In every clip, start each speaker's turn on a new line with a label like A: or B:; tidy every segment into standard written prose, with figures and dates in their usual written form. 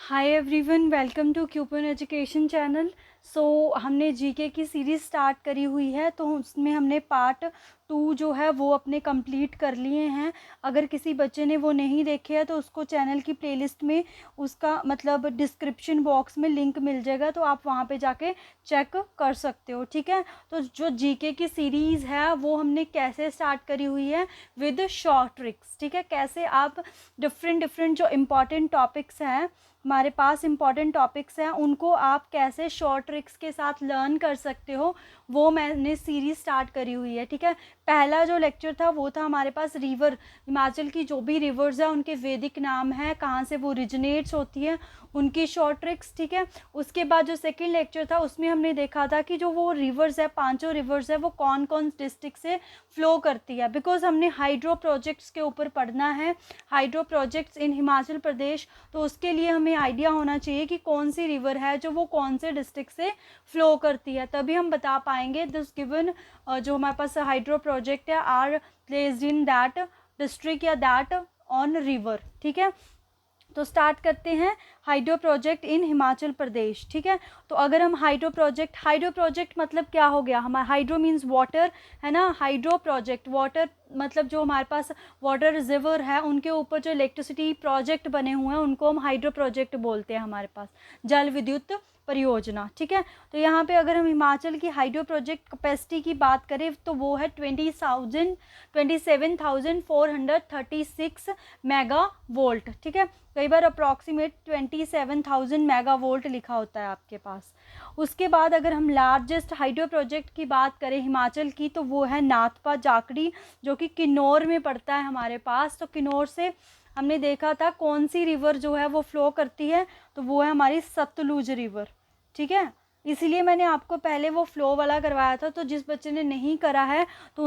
A: Hi everyone, welcome to क्यूपन education channel. हमने GK की सीरीज़ स्टार्ट करी हुई है, तो उसमें हमने पार्ट 2 जो है वो अपने कंप्लीट कर लिए हैं। अगर किसी बच्चे ने वो नहीं देखे हैं तो उसको चैनल की प्लेलिस्ट में उसका मतलब डिस्क्रिप्शन बॉक्स में लिंक मिल जाएगा, तो आप वहाँ पे जाके चेक कर सकते हो। ठीक है, तो जो जीके की सीरीज़ है वो हमने कैसे स्टार्ट करी हुई है, विद शॉर्ट ट्रिक्स। ठीक है, कैसे आप डिफरेंट जो इम्पॉर्टेंट टॉपिक्स हैं, हमारे पास इम्पॉर्टेंट टॉपिक्स हैं, उनको आप कैसे शॉर्ट ट्रिक्स के साथ लर्न कर सकते हो, वो मैंने सीरीज़ स्टार्ट करी हुई है। ठीक है, पहला जो लेक्चर था वो था हमारे पास रिवर, हिमाचल की जो भी रिवर्स हैं उनके वैदिक नाम है, कहाँ से वो ओरिजिनेट्स होती है, उनकी शॉर्ट ट्रिक्स। ठीक है, उसके बाद जो सेकंड लेक्चर था उसमें हमने देखा था कि जो वो रिवर्स है, पांचों रिवर्स है, वो कौन कौन डिस्ट्रिक्ट से फ्लो करती है। बिकॉज हमने हाइड्रो प्रोजेक्ट्स के ऊपर पढ़ना है, हाइड्रो प्रोजेक्ट्स इन हिमाचल प्रदेश, तो उसके लिए हमें आइडिया होना चाहिए कि कौन सी रिवर है जो वो कौन से डिस्ट्रिक्ट से फ्लो करती है, तभी हम बता पाएंगे दिस गिवन जो हमारे पास हाइड्रो प्रोजेक्ट है are placed in that district या दैट ऑन रिवर। ठीक है, तो स्टार्ट करते हैं hydro project in Himachal Pradesh. ठीक है, तो अगर हम हाइड्रो प्रोजेक्ट मतलब क्या हो गया, हमारा हाइड्रो मीन्स वाटर है ना, हाइड्रो प्रोजेक्ट वाटर मतलब जो हमारे पास वाटर रिजर्वर है उनके ऊपर जो इलेक्ट्रिसिटी प्रोजेक्ट बने हुए हैं उनको हम हाइड्रो प्रोजेक्ट बोलते हैं, हमारे पास जल विद्युत परियोजना। ठीक है, तो यहाँ पे अगर हम हिमाचल की हाइड्रो प्रोजेक्ट कैपेसिटी की बात करें तो वो है 27,436 मेगा वोल्ट। ठीक है, कई बार अप्रॉक्सीमेट 27,000 मेगा वोल्ट लिखा होता है आपके पास। उसके बाद अगर हम लार्जेस्ट हाइड्रो प्रोजेक्ट की बात करें हिमाचल की, तो वो है नाथपा जाखड़ी, जो कि किन्नौर में पड़ता है हमारे पास। तो किन्नौर से हमने देखा था कौन सी रिवर जो है वो फ्लो करती है, तो वो है हमारी सतलुज रिवर। ठीक है, इसीलिए मैंने आपको पहले वो फ्लो वाला करवाया था, तो जिस बच्चे ने नहीं करा है तो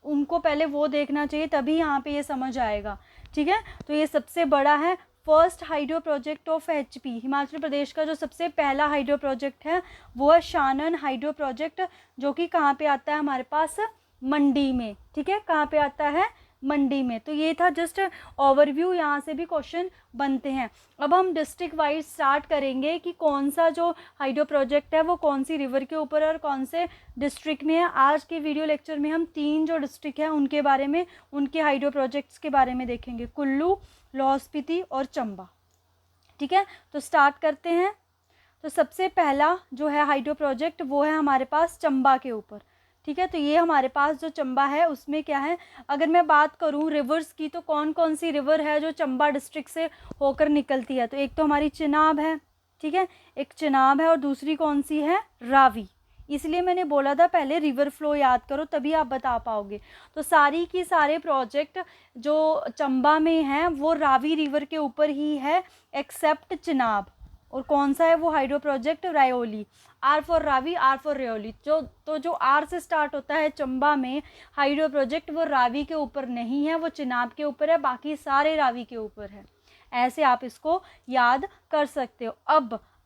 A: उनको पहले वो देखना चाहिए, तभी यहाँ पे ये समझ आएगा। ठीक है, तो ये सबसे बड़ा है first hydro project of HP, Himachal Pradesh का जो सबसे पहला हाइड्रो प्रोजेक्ट है वो है शानन हाइड्रो प्रोजेक्ट, जो कि कहाँ पे आता है हमारे पास, मंडी में। ठीक है, कहाँ पे आता है, मंडी में। तो ये था जस्ट ओवरव्यू, यहाँ से भी क्वेश्चन बनते हैं। अब हम डिस्ट्रिक्ट वाइज स्टार्ट करेंगे कि कौन सा जो हाइड्रो प्रोजेक्ट है वो कौन सी रिवर के ऊपर और कौन से डिस्ट्रिक्ट में है। आज के वीडियो लेक्चर में हम 3 जो डिस्ट्रिक्ट हैं उनके बारे में, उनके हाइड्रो प्रोजेक्ट्स के बारे में देखेंगे, कुल्लू, लाहौल स्पीति और चंबा। ठीक है, तो स्टार्ट करते हैं। तो सबसे पहला जो है हाइड्रो प्रोजेक्ट वो है हमारे पास चंबा के ऊपर। ठीक है, तो ये हमारे पास जो चंबा है उसमें क्या है, अगर मैं बात करूँ रिवर्स की, तो कौन कौन सी रिवर है जो चंबा डिस्ट्रिक्ट से होकर निकलती है, तो एक तो हमारी चिनाब है। ठीक है, एक चिनाब है और दूसरी कौन सी है, रावी। इसलिए मैंने बोला था पहले रिवर फ्लो याद करो, तभी आप बता पाओगे। तो सारी की सारे प्रोजेक्ट जो चंबा में हैं वो रावी रिवर के ऊपर ही है, एक्सेप्ट चिनाब। और कौन सा है वो hydro project, Rayoli. R for Ravi, R for Rayoli. जो आर से स्टार्ट होता है चंबा में हाइड्रो प्रोजेक्ट, वो रावी के ऊपर नहीं है, वो चिनाब के ऊपर है, बाकी सारे रावी के ऊपर है। ऐसे आप इसको याद कर सकते हो।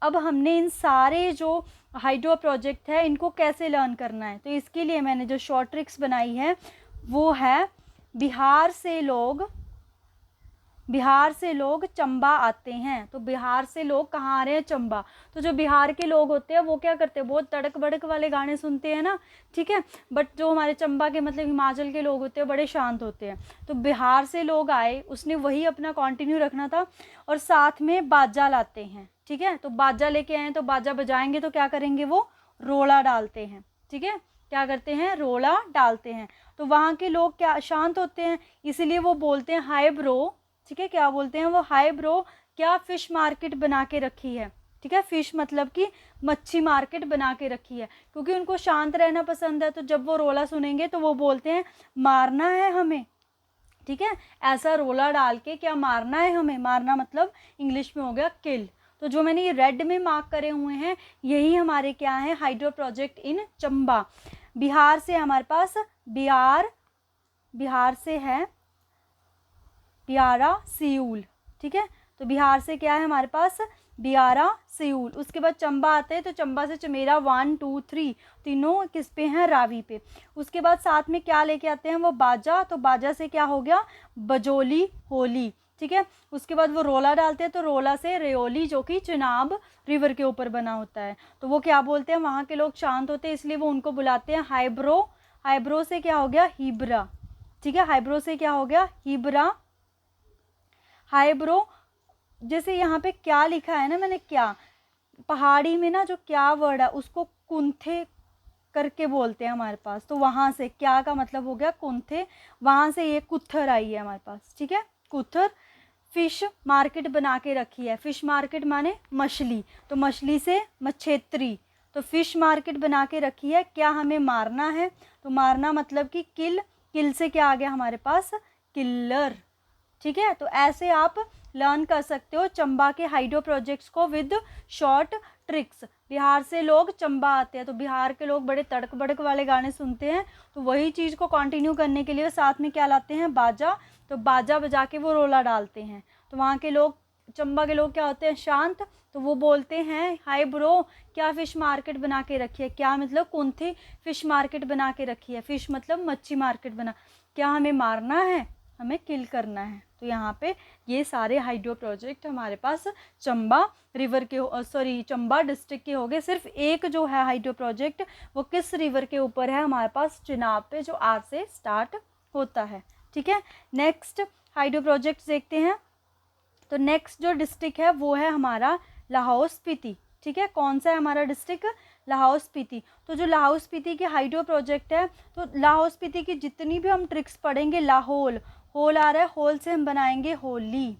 A: अब हमने इन सारे जो हाइड्रो प्रोजेक्ट है इनको कैसे लर्न करना है, तो इसके लिए मैंने जो शॉर्ट ट्रिक्स बनाई है वो है, बिहार से लोग चंबा आते हैं। तो बिहार से लोग कहाँ आ रहे हैं, चंबा। तो जो बिहार के लोग होते हैं वो क्या करते हैं, बहुत तड़क भड़क वाले गाने सुनते हैं ना। ठीक है, बट जो हमारे चंबा के मतलब हिमाचल के लोग होते हैं बड़े शांत होते हैं। तो बिहार से लोग आए, उसने वही अपना कंटिन्यू रखना था, और साथ में बाजा लाते हैं। ठीक है, तो बाजा लेके आए तो बाजा बजाएंगे, तो क्या करेंगे, वो रोला डालते हैं। ठीक है, क्या करते हैं, रोला डालते हैं। तो वहाँ के लोग क्या शांत होते हैं, इसीलिए वो बोलते हैं हाय ब्रो। ठीक है, क्या बोलते हैं वो, हाय ब्रो, क्या फिश मार्केट बना के रखी है। ठीक है, फिश मतलब कि मच्छी मार्केट बना के रखी है, क्योंकि उनको शांत रहना पसंद है। तो जब वो रोला सुनेंगे तो वो बोलते हैं मारना है हमें। ठीक है, ऐसा रोला डाल के क्या मारना है हमें, मारना मतलब इंग्लिश में हो गया किल। तो जो मैंने ये रेड में मार्क करे हुए हैं यही हमारे क्या है, हाइड्रो प्रोजेक्ट इन चंबा। बिहार से हमारे पास बिहार से है बियारा सियूल। ठीक है, तो बिहार से क्या है हमारे पास, बियारा सियूल। उसके बाद चंबा आते हैं, तो चंबा से चमेरा 1 2 3 तीनों किस पे हैं, रावी पे। उसके बाद साथ में क्या लेके आते हैं वो, बाजा। तो बाजा से क्या हो गया, बजोली होली। ठीक है। उसके बाद वो रोला डालते हैं, तो रोला से रेओली जो कि चिनाब रिवर के ऊपर बना होता है, तो वो क्या बोलते हैं, वहाँ के लोग शांत होते हैं इसलिए वो उनको बुलाते हैं हाइब्रो। हाइब्रो से क्या हो गया, हीब्रा। ठीक है, हाइब्रो से क्या हो गया, हीब्रा। हाइब्रो, जैसे यहाँ पे क्या लिखा है ना मैंने, क्या, पहाड़ी में ना जो क्या वर्ड है उसको कुंथे करके बोलते हैं हमारे पास, तो वहाँ से क्या का मतलब हो गया कुंथे, वहाँ से ये कुत्थर आई है हमारे पास। ठीक है, कुत्थर। फिश मार्केट बना के रखी है, फिश मार्केट माने मछली, तो मछली से मच्छेत्री, तो फिश मार्केट बना के रखी है, क्या हमें मारना है, तो मारना मतलब कि किल, किल से क्या आ गया हमारे पास, किल्लर। ठीक है, तो ऐसे आप लर्न कर सकते हो चंबा के हाइड्रो प्रोजेक्ट्स को विद शॉर्ट ट्रिक्स। बिहार से लोग चंबा आते हैं, तो बिहार के लोग बड़े तड़क भड़क वाले गाने सुनते हैं, तो वही चीज़ को कंटिन्यू करने के लिए साथ में क्या लाते हैं, बाजा, तो बाजा बजा के वो रोला डालते हैं, तो वहाँ के लोग, चंबा के लोग क्या होते हैं, शांत, तो वो बोलते हैं हाय ब्रो, क्या फ़िश मार्केट बना के रखी है, क्या मतलब कुंथी फ़िश मार्केट बना के रखी है, फ़िश मतलब मच्छी मार्केट बना, क्या हमें मारना है, हमें किल करना है। तो यहाँ पे ये सारे हाइड्रो प्रोजेक्ट हमारे पास चंबा रिवर के सॉरी चंबा डिस्ट्रिक्ट के हो गए। सिर्फ एक जो है हाइड्रो प्रोजेक्ट वो किस रिवर के ऊपर है, हमारे पास चिनाब पे, जो आर से स्टार्ट होता है। ठीक है, नेक्स्ट हाइड्रो प्रोजेक्ट देखते हैं। तो नेक्स्ट जो डिस्ट्रिक्ट है वो है हमारा लाहौल स्पीति। ठीक है, कौन सा है हमारा डिस्ट्रिक्ट, लाहौल स्पीति। तो जो लाहौल स्पीति के हाइड्रो प्रोजेक्ट है, तो लाहौल स्पीति की जितनी भी हम ट्रिक्स पढ़ेंगे, लाहौल, होल आ रहा है, होल से हम बनाएंगे होली।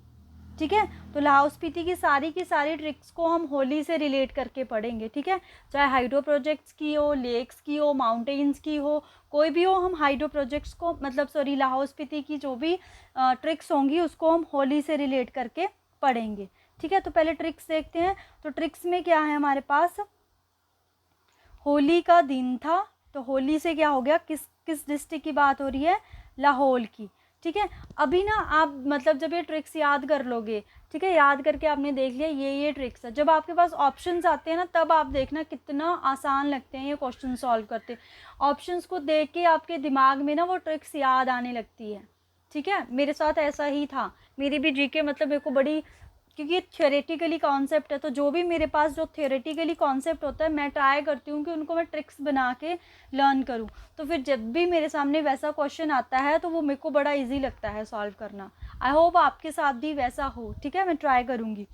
A: ठीक है, तो लाहौल स्पीति की सारी ट्रिक्स को हम होली से रिलेट करके पढ़ेंगे। ठीक है, चाहे हाइड्रो प्रोजेक्ट्स की हो, लेक्स की हो, माउंटेन्स की हो, कोई भी हो, हम हाइड्रो प्रोजेक्ट्स को मतलब सॉरी लाहौल स्पीति की जो भी ट्रिक्स होंगी उसको हम होली से रिलेट करके पढ़ेंगे। ठीक है, तो पहले ट्रिक्स देखते हैं। तो ट्रिक्स में क्या है हमारे पास, होली का दिन था, तो होली से क्या हो गया, किस डिस्ट्रिक्ट की बात हो रही है, लाहौल की। ठीक है, अभी ना आप मतलब जब ये ट्रिक्स याद कर लोगे, ठीक है, याद करके आपने देख लिया ये ट्रिक्स है, जब आपके पास ऑप्शंस आते हैं ना तब आप देखना कितना आसान लगते हैं ये क्वेश्चन सॉल्व करते। ऑप्शंस को देख के आपके दिमाग में ना वो ट्रिक्स याद आने लगती है। ठीक है, मेरे साथ ऐसा ही था, मेरी भी जीके मतलब मेरे को बड़ी, क्योंकि ये थियोरेटिकली कॉन्सेप्ट है, तो जो भी मेरे पास जो थियोरेटिकली कॉन्सेप्ट होता है मैं ट्राई करती हूँ कि उनको मैं ट्रिक्स बना के लर्न करूँ, तो फिर जब भी मेरे सामने वैसा क्वेश्चन आता है तो वो मेरे को बड़ा इजी लगता है सॉल्व करना। आई होप आपके साथ भी वैसा हो। ठीक है, मैं ट्राई करूँगी।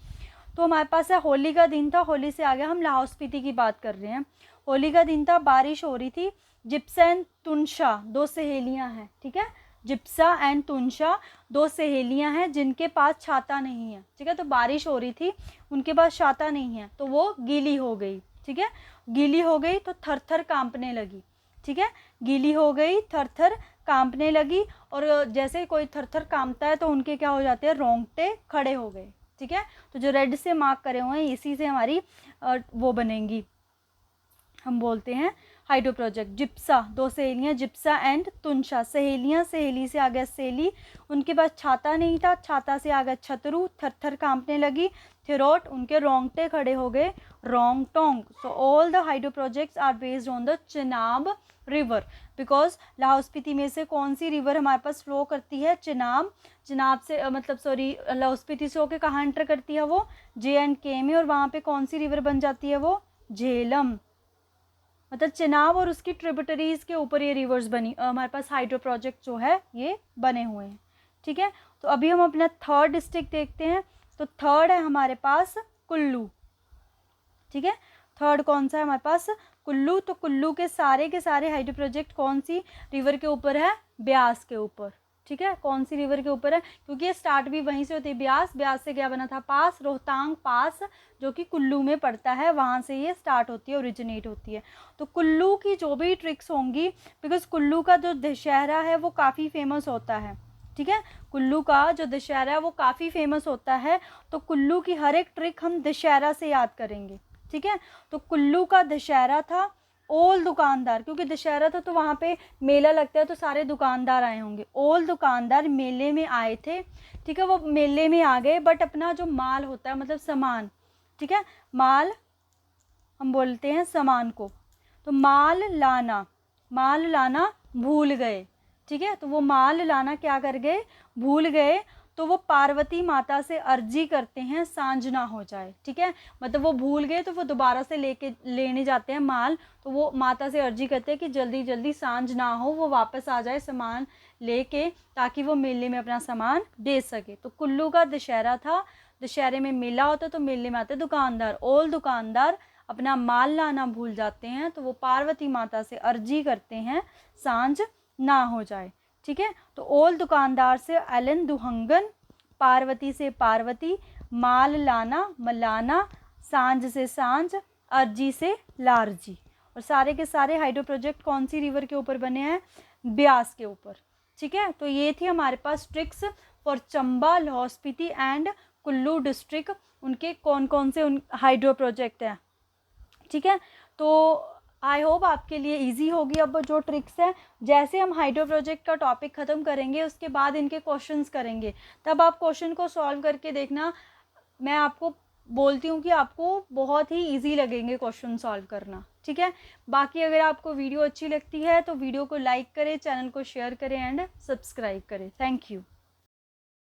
A: तो हमारे पास है होली का दिन था, होली से आगे हम लाहौल स्पीति की बात कर रहे हैं। होली का दिन था, बारिश हो रही थी, जिप्सा एंड तुनशा दो सहेलियाँ हैं। ठीक है, जिप्सा एंड तुनशा दो सहेलियां हैं जिनके पास छाता नहीं है। ठीक है, तो बारिश हो रही थी, उनके पास छाता नहीं है, तो वो गीली हो गई। ठीक है, गीली हो गई तो थर थर कांपने लगी। ठीक है, गीली हो गई, थर थर कांपने लगी, और जैसे कोई थर थर कांपता है तो उनके क्या हो जाते हैं, रोंगटे खड़े हो गए। ठीक है, तो जो रेड से मार्क करे हुए हैं इसी से हमारी वो बनेंगी, हम बोलते हैं हाइड्रो प्रोजेक्ट। जिप्सा दो सहेलियां, जिप्सा एंड तुनशा सहेलियां, सहेली से आ गया सेली, उनके पास छाता नहीं था, छाता से आ गया छतरू, थर थर कांपने लगी, थिरोट, उनके रोंगटे खड़े हो गए, Rongtong. So all the hydro projects are based on the Chenab river, because Lahaul Spiti में से कौन सी रिवर हमारे पास फ्लो करती है, चिनाब। चिनाब से मतलब सॉरी लाहौल स्पीति से होकर कहाँ एंटर करती है वो, JNK में, और वहाँ पे कौन सी रिवर बन जाती है वो, झेलम। मतलब चिनाब और उसकी ट्रिब्यूटरीज के ऊपर ये रिवर्स बनी हमारे पास हाइड्रो प्रोजेक्ट जो है ये बने हुए हैं। ठीक है, तो अभी हम अपना थर्ड डिस्ट्रिक्ट देखते हैं। तो थर्ड है हमारे पास कुल्लू। ठीक है, थर्ड कौन सा है हमारे पास, कुल्लू। तो कुल्लू के सारे हाइड्रो प्रोजेक्ट कौन सी रिवर के ऊपर है, ब्यास के ऊपर। ठीक है, कौन सी रिवर के ऊपर है, क्योंकि ये स्टार्ट भी वहीं से होती है, ब्यास। ब्यास से क्या बना था, पास, रोहतांग पास, जो कि कुल्लू में पड़ता है, वहाँ से ये स्टार्ट होती है, ओरिजिनेट होती है। तो कुल्लू की जो भी ट्रिक्स होंगी, बिकॉज कुल्लू का जो दशहरा है वो काफ़ी फेमस होता है। ठीक है, कुल्लू का जो दशहरा है वो काफ़ी फेमस होता है, तो कुल्लू की हर एक ट्रिक हम दशहरा से याद करेंगे। ठीक है, तो कुल्लू का दशहरा था, ओल दुकानदार, क्योंकि दशहरा था तो वहाँ पे मेला लगता है तो सारे दुकानदार आए होंगे, ओल दुकानदार मेले में आए थे। ठीक है, वो मेले में आ गए, बट अपना जो माल होता है मतलब सामान, ठीक है, माल हम बोलते हैं सामान को, तो माल लाना भूल गए। ठीक है, तो वो माल लाना क्या कर गए, भूल गए, तो वो पार्वती माता से अर्जी करते हैं सांझ ना हो जाए, ठीक है। मतलब वो भूल गए तो वो दोबारा से लेने जाते हैं माल, तो वो माता से अर्जी करते हैं कि जल्दी जल्दी सांझ ना हो, वो वापस आ जाए सामान लेके, ताकि वो मेले में अपना सामान दे सके। तो कुल्लू का दशहरा था, दशहरे में मेला होता है, तो मेले में आते दुकानदार। ऑल दुकानदार अपना माल लाना भूल जाते हैं, तो वो पार्वती माता से अर्जी करते हैं सांझ ना हो जाए, ठीक है। तो ओल दुकानदार से एलन दुहंगन, पार्वती से पार्वती, माल लाना मलाना, सांझ से सांझ, अर्जी से लारजी। और सारे के सारे हाइड्रो प्रोजेक्ट कौन सी रिवर के ऊपर बने हैं? ब्यास के ऊपर, ठीक है। तो ये थी हमारे पास tricks for Chamba, Lahaul Spiti and Kullu district, उनके कौन कौन से हाइड्रो प्रोजेक्ट हैं, ठीक है। तो आई होप आपके लिए इजी होगी अब जो ट्रिक्स है। जैसे हम हाइड्रो प्रोजेक्ट का टॉपिक ख़त्म करेंगे उसके बाद इनके क्वेश्चंस करेंगे, तब आप क्वेश्चन को सॉल्व करके देखना। मैं आपको बोलती हूँ कि आपको बहुत ही इजी लगेंगे क्वेश्चन सॉल्व करना, ठीक है। बाकी अगर आपको वीडियो अच्छी लगती है तो वीडियो को लाइक करें, चैनल को शेयर करें एंड सब्सक्राइब करें। Thank you.